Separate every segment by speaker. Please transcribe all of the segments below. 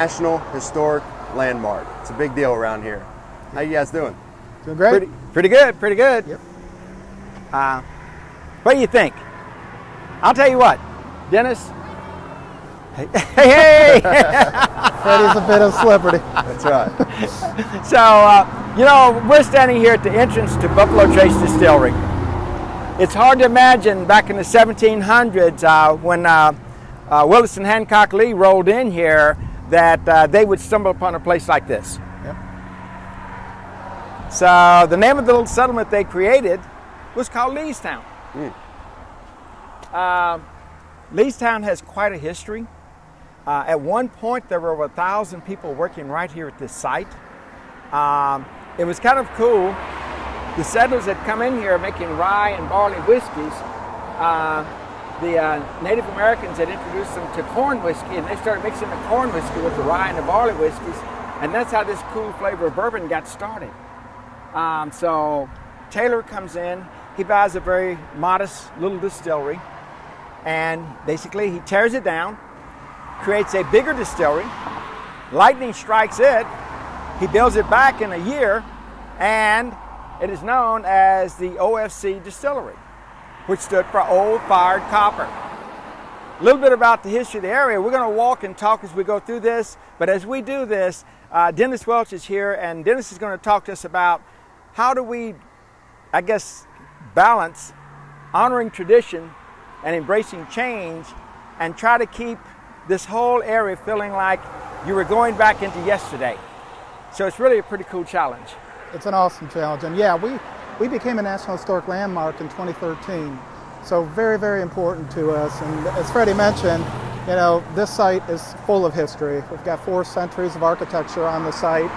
Speaker 1: National Historic Landmark. It's a big deal around here. How you guys doing?
Speaker 2: Doing great.
Speaker 3: Pretty good, pretty good.
Speaker 2: Yep.
Speaker 3: What do you think? I'll tell you what, Dennis. Hey!
Speaker 2: Freddie's a bit of a celebrity.
Speaker 1: That's right.
Speaker 3: So, we're standing here at the entrance to Buffalo Trace Distillery. It's hard to imagine back in the 1700s when Willis and Hancock Lee rolled in here that they would stumble upon a place like this.
Speaker 2: Yep.
Speaker 3: So the name of the little settlement they created was called Leestown. Leestown has quite a history. At one point, there were over 1,000 people working right here at this site. It was kind of cool. The settlers had come in here making rye and barley whiskeys. The Native Americans had introduced them to corn whiskey, and they started mixing the corn whiskey with the rye and the barley whiskeys, and that's how this cool flavor of bourbon got started. So Taylor comes in, he buys a very modest little distillery, and basically he tears it down, creates a bigger distillery, lightning strikes it, he builds it back in a year, and it is known as the Ofc Distillery, which stood for Old Fired Copper. A little bit about the history of the area. We're going to walk and talk as we go through this, but as we do this, Dennis Welch is here, and Dennis is going to talk to us about how do we, I guess, balance honoring tradition and embracing change and try to keep this whole area feeling like you were going back into yesterday. So it's really a pretty cool challenge.
Speaker 2: It's an awesome challenge. And yeah, we became a National Historic Landmark in 2013. So very, very important to us. And as Freddie mentioned, this site is full of history. We've got 4 centuries of architecture on the site.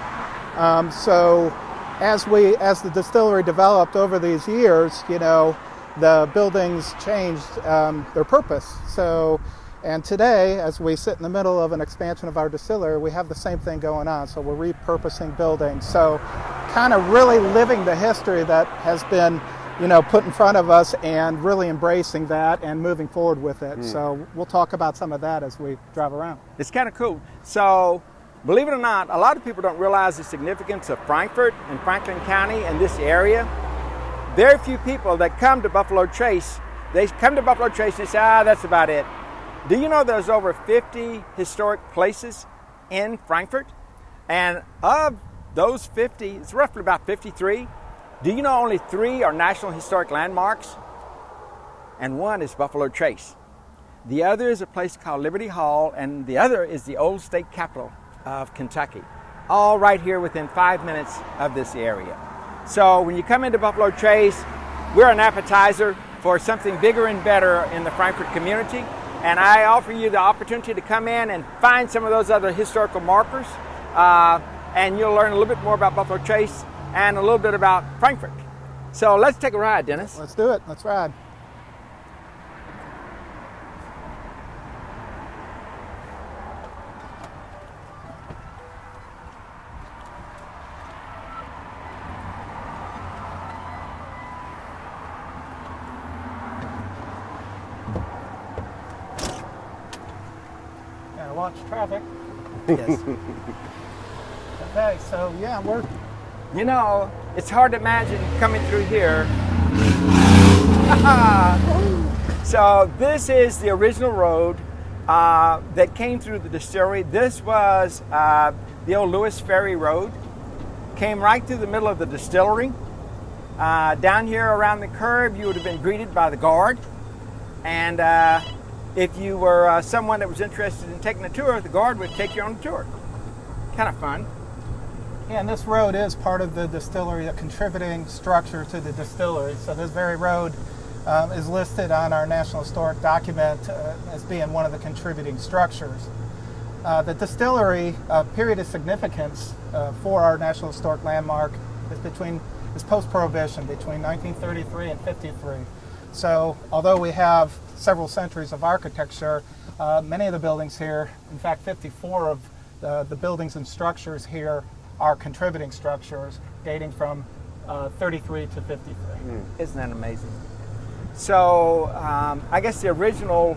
Speaker 2: So as the distillery developed over these years, the buildings changed their purpose. And today, as we sit in the middle of an expansion of our distillery, we have the same thing going on. So we're repurposing buildings. So kind of really living the history that has been, put in front of us and really embracing that and moving forward with it. So we'll talk about some of that as we drive around.
Speaker 3: It's kind of cool. So believe it or not, a lot of people don't realize the significance of Frankfort and Franklin County and this area. Very few people that come to Buffalo Trace, they come to Buffalo Trace and they say, that's about it. Do you know there's over 50 historic places in Frankfort? And of those 50, it's roughly about 53. Do you know only 3 are National Historic Landmarks? And 1 is Buffalo Trace. The other is a place called Liberty Hall, and the other is the old state capital of Kentucky. All right here within 5 minutes of this area. So when you come into Buffalo Trace, we're an appetizer for something bigger and better in the Frankfort community. And I offer you the opportunity to come in and find some of those other historical markers. And you'll learn a little bit more about Buffalo Trace and a little bit about Frankfort. So let's take a ride, Dennis.
Speaker 2: Let's do it. Let's ride. Watch traffic.
Speaker 3: Yes.
Speaker 2: Okay, so yeah,
Speaker 3: it's hard to imagine coming through here. So this is the original road that came through the distillery. This was the old Lewis Ferry Road. Came right through the middle of the distillery. Down here around the curve, you would have been greeted by the guard. And if you were someone that was interested in taking a tour, the guard would take you on a tour. Kind of fun.
Speaker 2: Yeah, and this road is part of the distillery, a contributing structure to the distillery. So this very road is listed on our National Historic document as being one of the contributing structures. The distillery period of significance for our National Historic Landmark is post-Prohibition, between 1933 and 53. So although we have several centuries of architecture, many of the buildings here, in fact 54 of the buildings and structures here are contributing structures dating from 33 to 53.
Speaker 3: Isn't that amazing? So I guess the original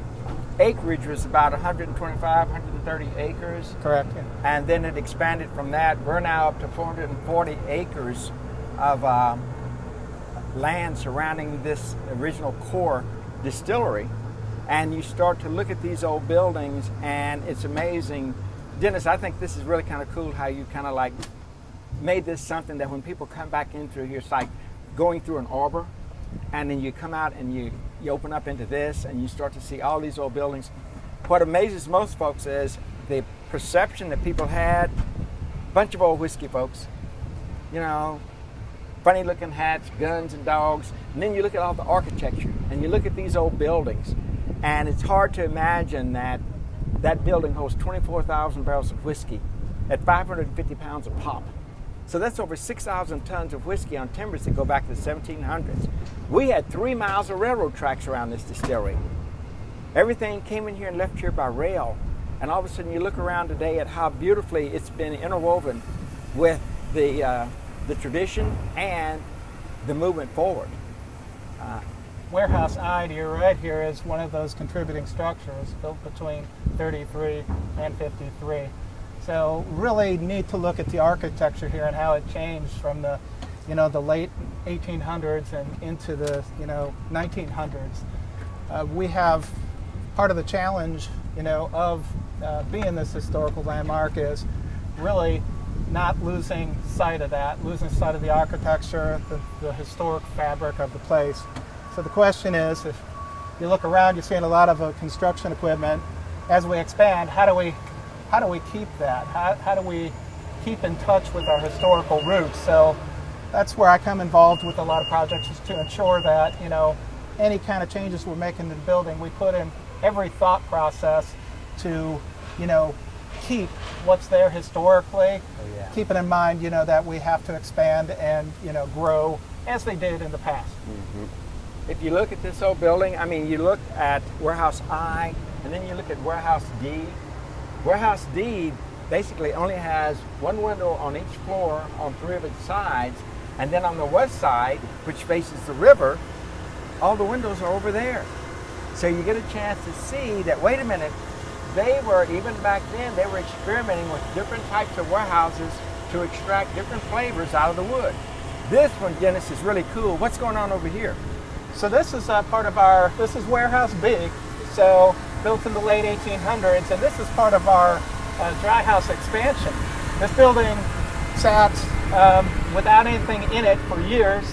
Speaker 3: acreage was about 125, 130 acres.
Speaker 2: Correct. Yeah.
Speaker 3: And then it expanded from that. We're now up to 440 acres of land surrounding this original core distillery. And you start to look at these old buildings, and it's amazing. Dennis, I think this is really kind of cool how you kind of like made this something that when people come back in through here, it's like going through an arbor, and then you come out and you open up into this, and you start to see all these old buildings. What amazes most folks is the perception that people had, a bunch of old whiskey folks, you know, funny looking hats, guns and dogs, and then you look at all the architecture, and you look at these old buildings, and it's hard to imagine that that building holds 24,000 barrels of whiskey at 550 pounds a pop. So that's over 6,000 tons of whiskey on timbers that go back to the 1700s. We had 3 miles of railroad tracks around this distillery. Everything came in here and left here by rail. And all of a sudden you look around today at how beautifully it's been interwoven with the tradition and the movement forward.
Speaker 2: Warehouse I to your right here is one of those contributing structures built between 33 and 53. So really need to look at the architecture here and how it changed from the, the late 1800s and into the, 1900s. We have part of the challenge, of being this historical landmark is really not losing sight of that, losing sight of the architecture, the historic fabric of the place. So the question is, if you look around, you're seeing a lot of construction equipment. As we expand, how do we keep that? How do we keep in touch with our historical roots? So that's where I come involved with a lot of projects, is to ensure that, any kind of changes we're making to the building, we put in every thought process to, keep what's there historically, keeping in mind, that we have to expand and, grow as they did in the past.
Speaker 3: Mm-hmm. If you look at this old building, you look at Warehouse I, and then you look at Warehouse D. Warehouse D basically only has one window on each floor on 3 of its sides, and then on the west side, which faces the river, all the windows are over there. So you get a chance to see that, wait a minute, they were, even back then, they were experimenting with different types of warehouses to extract different flavors out of the wood. This one, Dennis, is really cool. What's going on over here?
Speaker 2: So this is part of this is Warehouse B, so built in the late 1800s, and this is part of our dry house expansion. This building sat without anything in it for years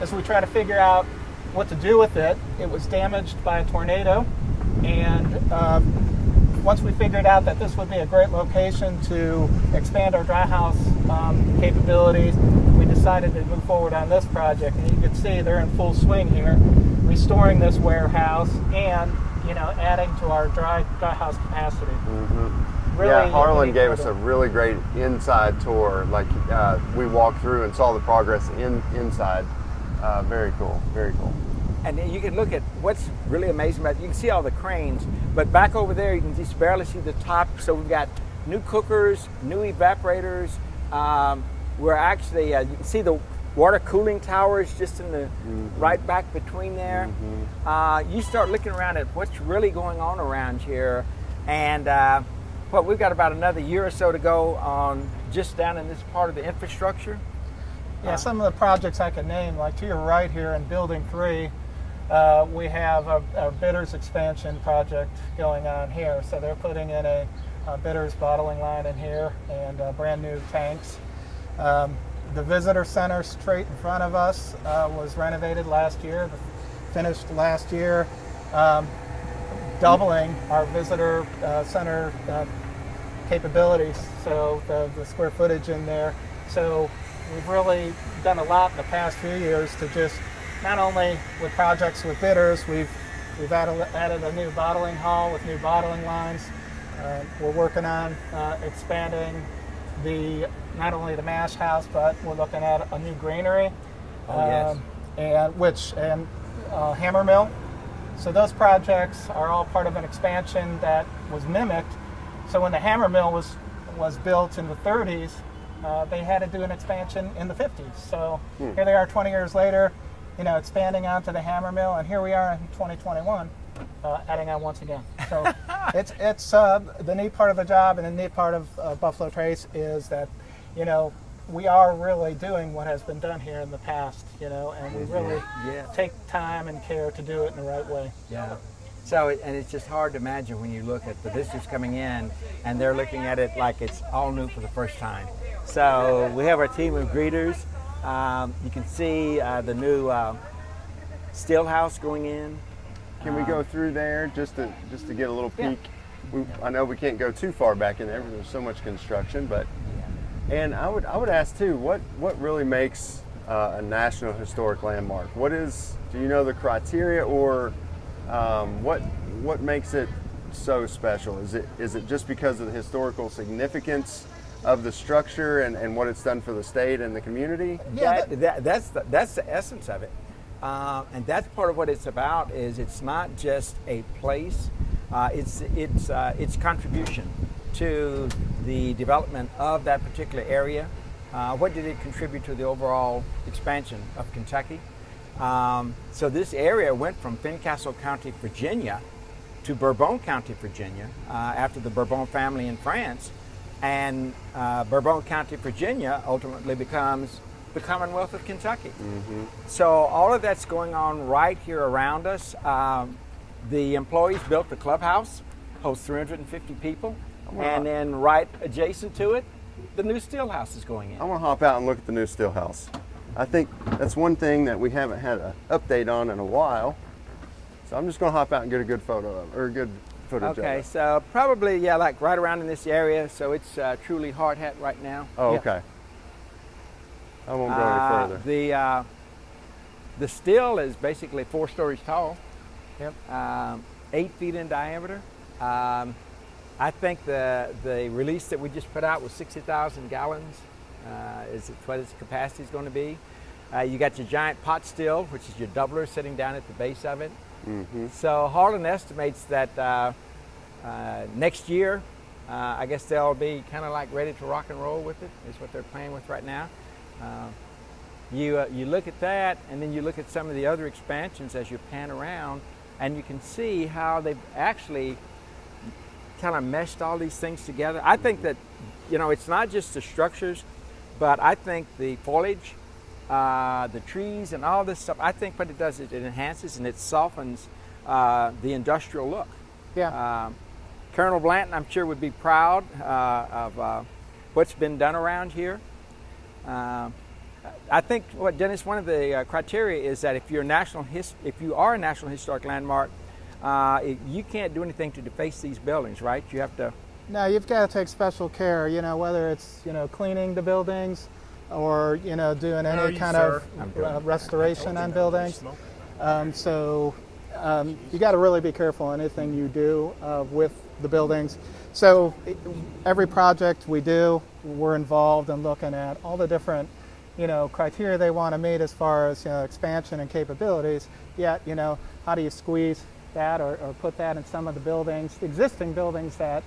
Speaker 2: as we try to figure out what to do with it. It was damaged by a tornado, and once we figured out that this would be a great location to expand our dry house capabilities, we decided to move forward on this project. And you can see they're in full swing here, restoring this warehouse and adding to our dry house capacity.
Speaker 1: Mm-hmm.
Speaker 2: Really,
Speaker 1: yeah, Harlan gave us a really great inside tour. Like we walked through and saw the progress inside. Very cool, very cool.
Speaker 3: And then you can look at what's really amazing about it. You can see all the cranes, but back over there you can just barely see the top. So we've got new cookers, new evaporators. We're actually, you can see the water cooling towers just in the right back between there. Mm-hmm. You start looking around at what's really going on around here, and we've got about another year or so to go on just down in this part of the infrastructure.
Speaker 2: Yeah, some of the projects I can name, like to your right here in Building 3, we have a bitters expansion project going on here. So they're putting in a bitters bottling line in here and brand new tanks. The visitor center straight in front of us was renovated last year, finished last year, doubling our visitor center capabilities, so the square footage in there. So we've really done a lot in the past few years to just, not only with projects with bitters, we've added a new bottling hall with new bottling lines. We're working on expanding not only the mash house, but we're looking at a new granary, and hammer mill. So those projects are all part of an expansion that was mimicked. So when the hammer mill was built in the 30s, they had to do an expansion in the 50s. So here they are 20 years later, expanding onto the hammer mill, and here we are in 2021. adding on once again. So it's the neat part of the job, and the neat part of Buffalo Trace is that, you know, we are really doing what has been done here in the past, you know, and we really take time and care to do it in the right way.
Speaker 3: Yeah. So, and it's just hard to imagine when you look at the visitors coming in and they're looking at it like it's all new for the first time. So we have our team of greeters. You can see the new Steelhouse going in.
Speaker 1: Can we go through there just to get a little peek? I know we can't go too far back in there because there's so much construction, but and I would ask too, what really makes a National Historic Landmark? Do you know the criteria, or what makes it so special? Is it just because of the historical significance of the structure and what it's done for the state and the community?
Speaker 3: Yeah, that's the essence of it, and that's part of what it's about. Is it's not just a place; it's contribution to the development of that particular area. What did it contribute to the overall expansion of Kentucky? So this area went from Fincastle County, Virginia, to Bourbon County, Virginia, after the Bourbon family in France, and Bourbon County, Virginia, ultimately becomes the Commonwealth of Kentucky. Mm-hmm. So all of that's going on right here around us. The employees built the clubhouse, holds 350 people, and then right adjacent to it, the new Steelhouse is going in.
Speaker 1: I want to hop out and look at the new Steelhouse. I think that's one thing that we haven't had an update on in a while. So I'm just going to hop out and get a good photo of it, or a good footage of it.
Speaker 3: Okay, so probably, like right around in this area. So it's truly hard hat right now.
Speaker 1: Oh, okay. I won't go any further.
Speaker 3: The steel is basically 4 stories tall.
Speaker 2: Yep.
Speaker 3: 8 feet in diameter. I think the release that we just put out was 60,000 gallons. Is what its capacity is going to be. You got your giant pot still, which is your doubler sitting down at the base of it. Mm-hmm. So Harlan estimates that next year, I guess they'll be kind of like ready to rock and roll with it, is what they're playing with right now. You look at that, and then you look at some of the other expansions as you pan around, and you can see how they've actually kind of meshed all these things together. I think that, it's not just the structures, but I think the foliage, the trees, and all this stuff, I think what it does is it enhances and it softens the industrial look.
Speaker 2: Yeah.
Speaker 3: Colonel Blanton, I'm sure, would be proud of what's been done around here. I think, Dennis, one of the criteria is that if you are a National Historic Landmark, you can't do anything to deface these buildings, right? You have to.
Speaker 2: No, you've got to take special care, whether it's, cleaning the buildings or, doing any kind of restoration on buildings. So you got to really be careful in anything you do with the buildings. So every project we do, we're involved in looking at all the different, criteria they want to meet as far as, expansion and capabilities. Yet, how do you squeeze that or put that in some of the buildings, existing buildings that,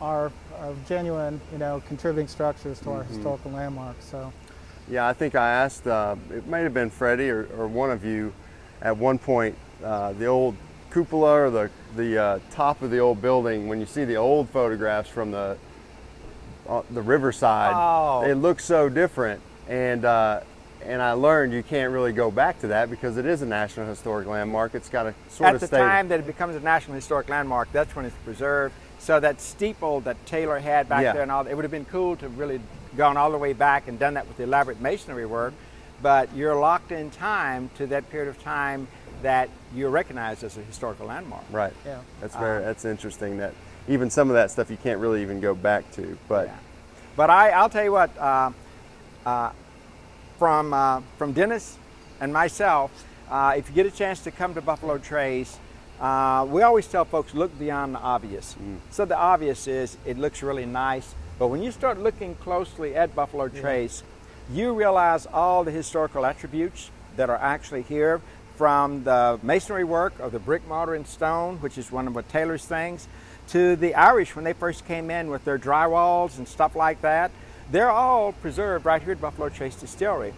Speaker 2: are genuine, contributing structures to our historical landmarks. So,
Speaker 1: yeah, I think I asked, it may have been Freddie or one of you at one point, the old cupola or the top of the old building, when you see the old photographs from the riverside, it looks so different. And I learned you can't really go back to that because it is a National Historic Landmark. It's got to sort of stay.
Speaker 3: At the time that it becomes a National Historic Landmark, that's when it's preserved. So that steeple that Taylor had back there and all, it would have been cool to really gone all the way back and done that with the elaborate masonry work. But you're locked in time to that period of time that you're recognized as a historical landmark.
Speaker 1: Right. Yeah. That's interesting that even some of that stuff you can't really even go back to. But
Speaker 3: I'll tell you what. From Dennis and myself, if you get a chance to come to Buffalo Trace, we always tell folks, look beyond the obvious. So the obvious is it looks really nice, but when you start looking closely at Buffalo Trace, you realize all the historical attributes that are actually here, from the masonry work of the brick, mortar, and stone, which is one of Taylor's things, to the Irish when they first came in with their drywalls and stuff like that. They're all preserved right here at Buffalo Trace Distillery.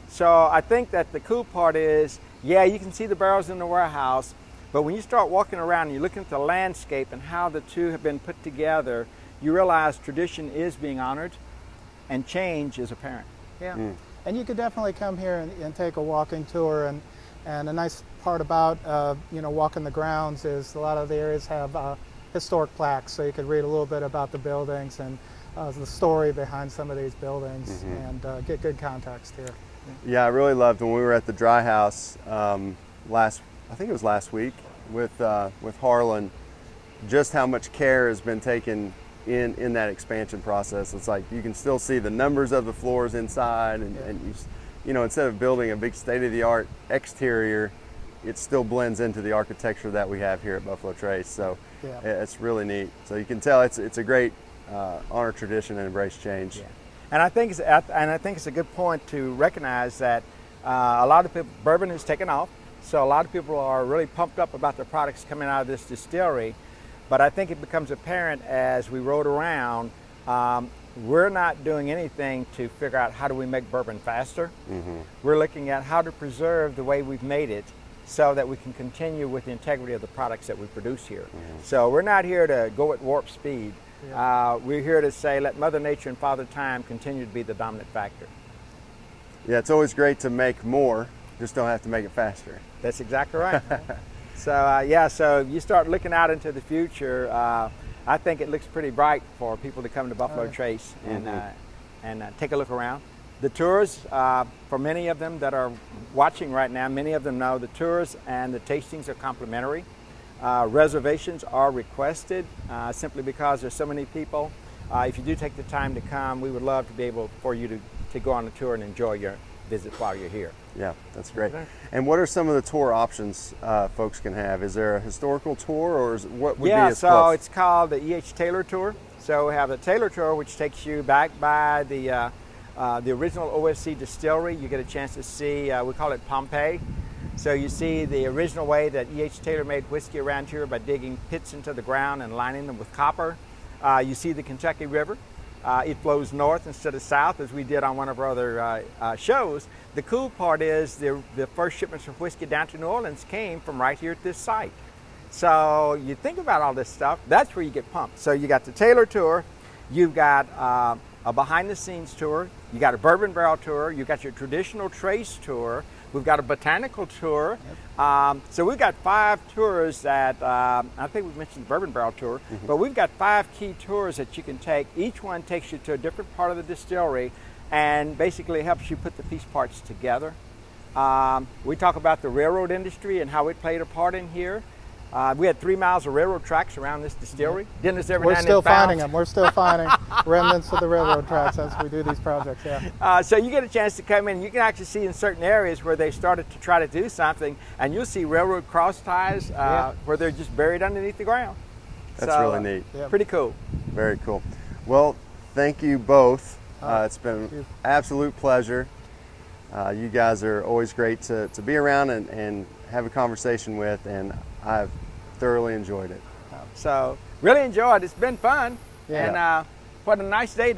Speaker 3: So I think that the cool part is, you can see the barrels in the warehouse, But when you start walking around and you're looking at the landscape and how the two have been put together, you realize tradition is being honored and change is apparent.
Speaker 2: Yeah, and you could definitely come here and take a walking tour. And a nice part about walking the grounds is a lot of the areas have historic plaques, so you could read a little bit about the buildings and the story behind some of these buildings and get good context here.
Speaker 1: Yeah, I really loved when we were at the Dry House I think it was last week with Harlan, just how much care has been taken in that expansion process. It's like you can still see the numbers of the floors inside, and you know, instead of building a big state-of-the-art exterior, it still blends into the architecture that we have here at Buffalo Trace. So it's really neat. So you can tell it's a great honor tradition and embrace change.
Speaker 3: Yeah. And I think it's a good point to recognize that a lot of people, bourbon has taken off, so a lot of people are really pumped up about the products coming out of this distillery. But I think it becomes apparent as we rode around, we're not doing anything to figure out how do we make bourbon faster. We're looking at how to preserve the way we've made it so that we can continue with the integrity of the products that we produce here. So we're not here to go at warp speed. We're here to say let Mother Nature and Father Time continue to be the dominant factor.
Speaker 1: Yeah, it's always great to make more, just don't have to make it faster.
Speaker 3: That's exactly right. So you start looking out into the future, I think it looks pretty bright for people to come to Buffalo Trace and take a look around. The tours, for many of them that are watching right now, many of them know the tours and the tastings are complimentary. Reservations are requested simply because there's so many people. If you do take the time to come, we would love to be able for you to go on a tour and enjoy your visit while you're here.
Speaker 1: Yeah, that's great. And what are some of the tour options folks can have? Is there a historical tour, or what would be as
Speaker 3: so
Speaker 1: close?
Speaker 3: It's called the E.H. Taylor Tour. So we have the Taylor Tour, which takes you back by the original Ofc Distillery. You get a chance to see, we call it Pompeii. So you see the original way that E.H. Taylor made whiskey around here by digging pits into the ground and lining them with copper. You see the Kentucky River. It flows north instead of south, as we did on one of our other shows. The cool part is the first shipments of whiskey down to New Orleans came from right here at this site. So you think about all this stuff, that's where you get pumped. So you got the Taylor Tour, you've got a behind-the-scenes tour, you got a bourbon barrel tour, you got your traditional trace tour, we've got a botanical tour. So we've got 5 tours that, I think we mentioned the bourbon barrel tour, but we've got 5 key tours that you can take. Each one takes you to a different part of the distillery and basically helps you put the piece parts together. We talk about the railroad industry and how it played a part in here. We had 3 miles of railroad tracks around this distillery. Dennis every
Speaker 2: We're
Speaker 3: now and
Speaker 2: still
Speaker 3: then found-
Speaker 2: finding them. We're still finding remnants of the railroad tracks as we do these projects.
Speaker 3: So you get a chance to come in. You can actually see in certain areas where they started to try to do something, and you'll see railroad cross ties where they're just buried underneath the ground.
Speaker 1: That's really neat.
Speaker 3: Pretty cool.
Speaker 1: Very cool. Well, thank you both. It's been an absolute pleasure. You guys are always great to be around and have a conversation with, and I've thoroughly enjoyed it.
Speaker 3: So really enjoyed it. It's been fun. And what a nice day to